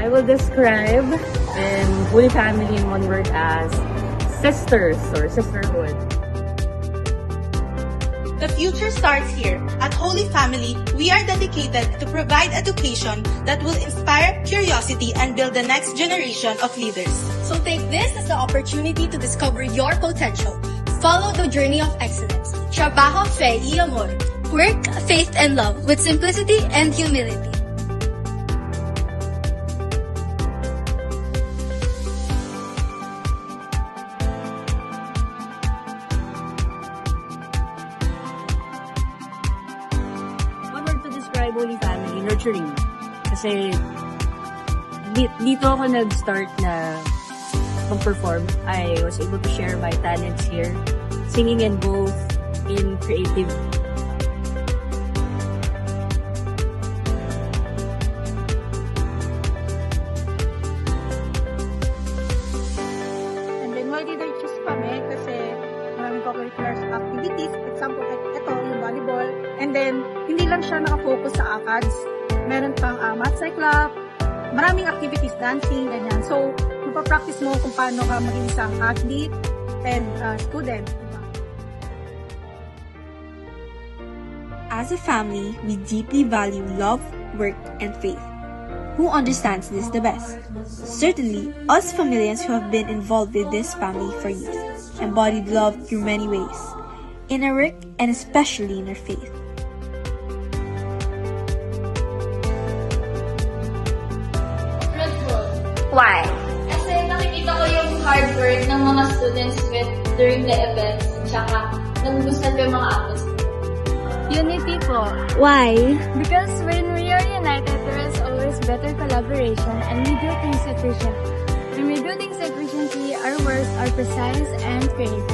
I will describe Holy Family in one word as sisters or sisterhood. The future starts here. At Holy Family, we are dedicated to provide education that will inspire curiosity and build the next generation of leaders. So take this as the opportunity to discover your potential. Follow the journey of excellence. Trabajo, fe y amor. Work, faith, and love with simplicity and humility. One word to describe Holy Family, nurturing. Kasi dito ako nag-start na mag-perform. I was able to share my talents here, singing and both in creative. And then multi-diverse kami kasi maraming co-curricular activities. Example, like ito, yung volleyball. And then, hindi lang siya nakafocus sa ACADS. Meron pang math club, maraming activities, dancing, ganyan. So, mapapractice mo kung paano ka maging isang athlete and student. As a family, we deeply value love, work, and faith. Who understands this the best? Certainly, us familians who have been involved with this family for years, embodied love through many ways, in our work and especially in our faith. Why? Kasi nakikita ko yung hard work ng mga students during the events, tsaka nagugustuhan ko yung mga atmosphere. Unity po. Why? Because when we are united, there is always better collaboration and we do things efficiently. When we do things efficiently, our works are precise and creative.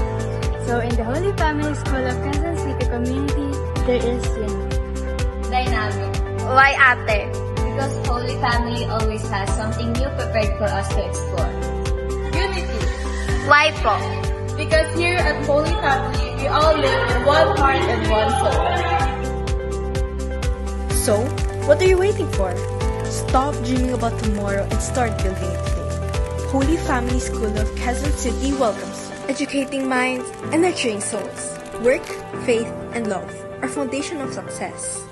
So in the Holy Family School of Quezon City community, there is unity. Dynamic. Why ate? Because Holy Family always has something new prepared for us to explore. Unity. Why po? Because here at Holy Family, we all live in one heart and one soul. So, what are you waiting for? Stop dreaming about tomorrow and start building it today. Holy Family School of Quezon City welcomes you. Educating minds and nurturing souls. Work, faith, and love are foundation of success.